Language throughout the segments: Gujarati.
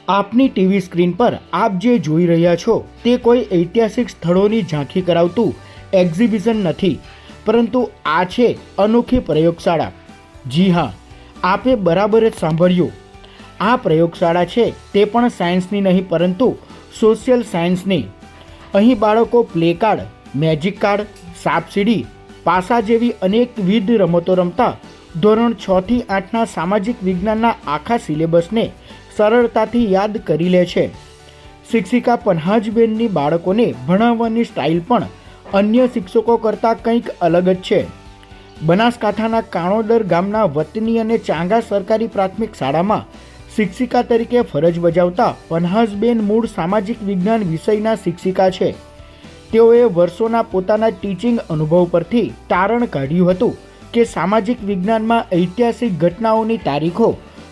આપની ટીવી સ્ક્રીન પર આપ જે જોઈ રહ્યા છો તે કોઈ ઐતિહાસિક સ્થળોની ઝાંખી કરાવતું એક્ઝિબિશન નથી, પરંતુ આ છે અનોખી પ્રયોગશાળા। જી હા, આપે બરાબર જ સાંભળ્યું। આ પ્રયોગશાળા છે તે પણ સાયન્સની નહીં પરંતુ સોશિયલ સાયન્સની। અહીં બાળકો પ્લે કાર્ડ, મેજિક કાર્ડ, સાપસીડી, પાસા જેવી અનેકવિધ રમતો રમતા ધોરણ 6 થી 8ના સામાજિક વિજ્ઞાનના આખા સિલેબસને સરળતાથી યાદ કરી લે છે। શિક્ષિકા પન્હાજબેનની બાળકોને ભણાવવાની સ્ટાઇલ પણ અન્ય શિક્ષકો કરતાં કંઈક અલગ જ છે। બનાસકાંઠાના કાણોદર ગામના વતની અને ચાંગા સરકારી પ્રાથમિક શાળામાં શિક્ષિકા તરીકે ફરજ બજાવતા પન્હાજબેન મૂળ સામાજિક વિજ્ઞાન વિષયના શિક્ષિકા છે। તેઓએ વર્ષોના પોતાના ટીચિંગ અનુભવ પરથી તારણ કાઢ્યું હતું કે સામાજિક વિજ્ઞાનમાં ઐતિહાસિક ઘટનાઓની તારીખો,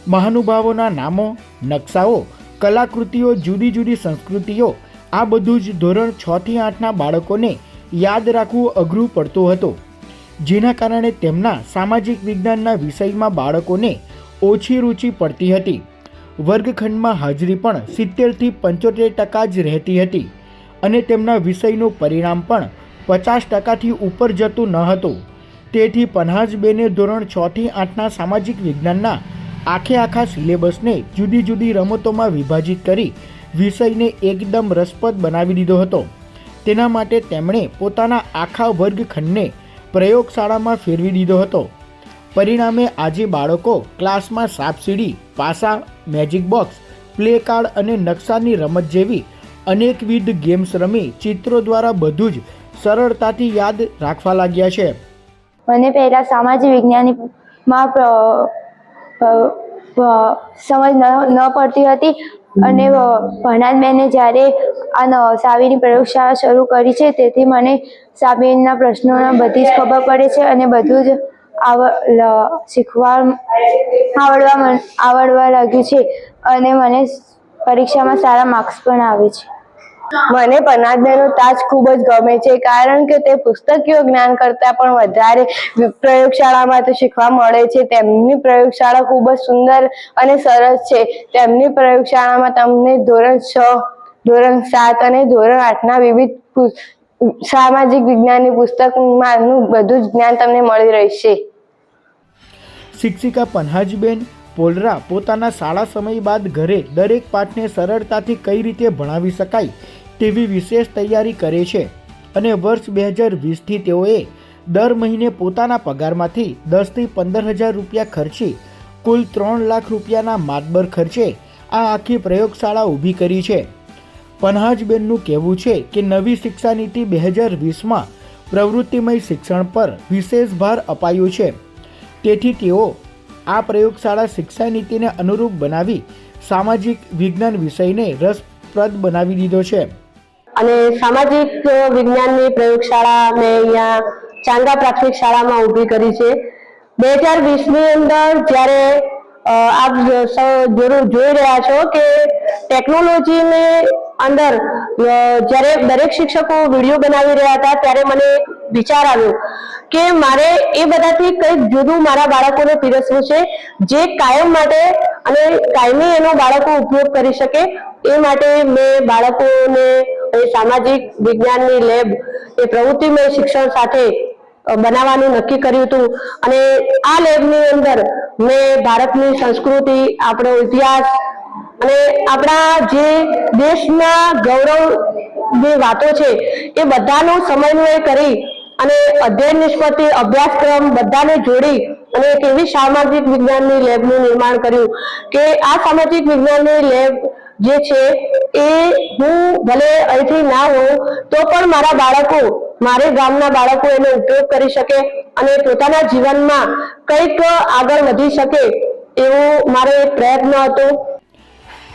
મહાનુભાવોના નામો, નકશાઓ, કલાકૃતિઓ, જુદી જુદી સંસ્કૃતિઓ, આ બધું જ ધોરણ 6 થી 8ના બાળકોને યાદ રાખવું અઘરું પડતું હતું, જેના કારણે તેમના સામાજિક વિજ્ઞાનના વિષયમાં બાળકોને ઓછી રુચિ પડતી હતી। વર્ગખંડમાં હાજરી પણ 70 થી 75% જ રહેતી હતી અને તેમના વિષયનું પરિણામ પણ 50%થી ઉપર જતું ન હતું। તેથી પન્હાજબેને ધોરણ 6 થી 8ના સામાજિક વિજ્ઞાનના આખા સિલેબસને જુદી જુદી રમતોમાં વિભાજિત કરી વિષયને એકદમ રસપ્રદ બનાવી દીધો હતો। તેના માટે તેમણે પોતાના આખા વર્ગખંડને પ્રયોગશાળામાં ફેરવી દીધો હતો। પરિણામે આજે બાળકો ક્લાસમાં સાપસીડી, પાસા, મેજિક બોક્સ, પ્લે કાર્ડ અને નકશાની રમત જેવી અનેકવિધ ગેમ્સ રમી ચિત્રો દ્વારા બધું જ સરળતાથી યાદ રાખવા લાગ્યા છે। મને પહેલાં સામાજિક વિજ્ઞાનમાં સમજ ન પડતી હતી અને પન્હાજબેને જ્યારે આ સાબિરની પ્રયોગશાળા શરૂ કરી છે તેથી મને સાબિરના પ્રશ્નોના બધી જ ખબર પડે છે અને બધું જ આવડવા લાગ્યું છે અને મને પરીક્ષામાં સારા માર્ક્સ પણ આવે છે। મને પન્હાજબેનનો તાજ ખૂબ જ ગમે છે, કારણ કે તે પુસ્તકીય જ્ઞાન કરતાં પણ વધારે પ્રયોગશાળામાં તો શીખવા મળે છે। તેમની પ્રયોગશાળા ખૂબ જ સુંદર અને સરસ છે। તેમની પ્રયોગશાળામાં તમને ધોરણ 6, ધોરણ 7 અને ધોરણ 8ના વિવિધ સામાજિક વિજ્ઞાનની પુસ્તકમાંનું બધું જ જ્ઞાન તમને મળી રહેશે। શિક્ષિકા પન્હાજબેન પોલરા પોતાના શાળા સમય બાદ ઘરે દરેક પાઠને સરળતાથી કઈ રીતે ભણાવી શકાય તેવી વિશેષ તૈયારી કરે છે અને વર્ષ 2020થી તેઓએ દર મહિને પોતાના પગારમાંથી 10 થી 15,000 રૂપિયા ખર્ચી કુલ 3 લાખ રૂપિયાના માતબર ખર્ચે આ આખી પ્રયોગશાળા ઊભી કરી છે। પન્હાજબેનનું કહેવું છે કે નવી શિક્ષા નીતિ 2020માં પ્રવૃત્તિમય શિક્ષણ પર વિશેષ ભાર અપાયો છે, તેથી તેઓ આ પ્રયોગશાળા શિક્ષા નીતિને અનુરૂપ બનાવી સામાજિક વિજ્ઞાન વિષયને રસપ્રદ બનાવી દીધો છે। અને સામાજિક વિજ્ઞાનની પ્રયોગશાળા મેં અહીંયા ચાંગા પ્રાથમિક શાળામાં ઊભી કરી છે। 2020ની અંદર જ્યારે આપ જરૂર જોઈ રહ્યા છો કે ટેકનોલોજીની અંદર જ્યારે દરેક શિક્ષકો વિડીયો બનાવી રહ્યા હતા ત્યારે મને વિચાર આવ્યો કે મારે એ બધાથી કંઈક જુદું મારા બાળકોને પીરસવું છે, જે કાયમ માટે અને કાયમી એનો બાળકો ઉપયોગ કરી શકે। એ માટે મેં બાળકોને સામાજિક વિજ્ઞાનની લેબ એ પ્રવૃત્તિમય શિક્ષણ સાથે બનાવવાનું નક્કી કર્યું હતું અને આ લેબની અંદર મેં ભારતની સંસ્કૃતિ, આપણો ઇતિહાસ અને આપણા જે દેશના ગૌરવની વાતો છે એ બધાનો સમન્વય કરી અને અધ્યયન નિષ્પત્તિ, અભ્યાસક્રમ બધાને જોડી અને એક એવી સામાજિક વિજ્ઞાનની લેબનું નિર્માણ કર્યું કે આ સામાજિક વિજ્ઞાનની લેબ જે છે એ હું ભલે અહીંથી ના હોઉં તો પણ મારા બાળકો, મારે ગામના બાળકો એનો ઉપયોગ કરી શકે અને પોતાના જીવનમાં કંઈક આગળ વધી શકે એવો મારો એક પ્રયત્ન હતો।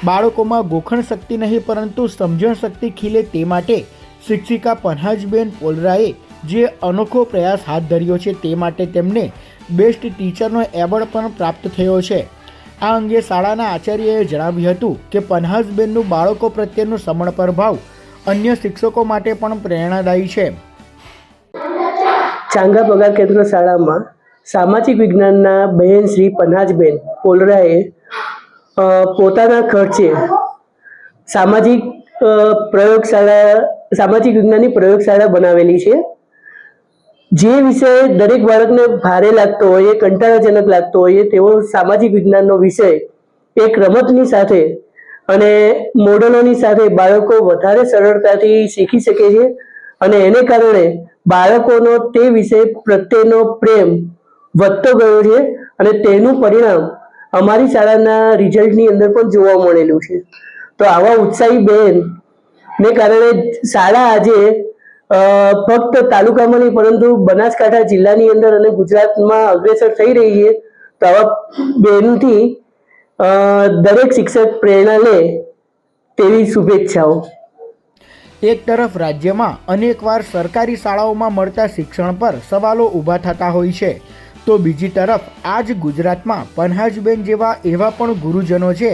બાળકોમાં ગોખણ શક્તિ નહીં પરંતુ સમજણ શક્તિ ખીલે તે માટે શિક્ષિકા પન્હાજબેન પોલરાએ જે અનોખો પ્રયાસ હાથ ધર્યો છે તે માટે તેમને બેસ્ટ ટીચરનો એવોર્ડ પણ પ્રાપ્ત થયો છે। આ અંગે શાળાના આચાર્યએ જણાવ્યું હતું કે પન્હાજબેનનું બાળકો પ્રત્યેનો સમર્પણ ભાવ અન્ય શિક્ષકો માટે પણ પ્રેરણાદાયી છે। ચાંગા પગાર કેન્દ્ર શાળામાં સામાજિક વિજ્ઞાનના બહેન શ્રી પન્હાજબેન પોલરાએ પોતાના ખર્ચે સામાજિક સામાજિક વિજ્ઞાનની પ્રયોગશાળા બનાવેલી છે. જે વિષય દરેક બાળકને ભારે લાગતો હોય, કંટાળાજનક લાગતો હોય, તેવો સામાજિક વિજ્ઞાનનો વિષય એક રમતની સાથે અને મોડેલોની સાથે બાળકો વધારે સરળતાથી શીખી શકે છે અને એને કારણે બાળકોનો તે વિષય પ્રત્યેનો પ્રેમ વધતો ગયો છે અને તેનું પરિણામ અમારી શાળાના રિઝલ્ટની અંદર પણ જોવા મળેલું છે. તો આવા ઉત્સાહી બહેનને કારણે શાળા આજે ફક્ત તાલુકામાં નહીં પરંતુ બનાસકાંઠા જિલ્લાની અંદર અને ગુજરાતમાં અગ્રેસર થઈ રહી છે. તો આવા બહેનથી દરેક શિક્ષક પ્રેરણા લે તેવી શુભેચ્છાઓ. એક તરફ રાજ્યમાં અનેકવાર સરકારી શાળાઓમાં મળતા શિક્ષણ પર સવાલો ઊભા થતા હોય છે, તો બીજી તરફ આજ ગુજરાતમાં પન્હાજબેન જેવા એવા પણ ગુરુજનો છે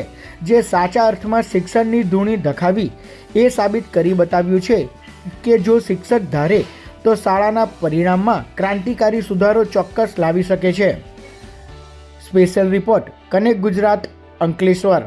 જે સાચા અર્થમાં શિક્ષણની ધૂણી ધખાવી એ સાબિત કરી બતાવ્યું છે કે જો શિક્ષક ધારે તો શાળાના પરિણામમાં ક્રાંતિકારી સુધારો ચોક્કસ લાવી શકે છે. Special report, connect Gujarat, Ankleshwar.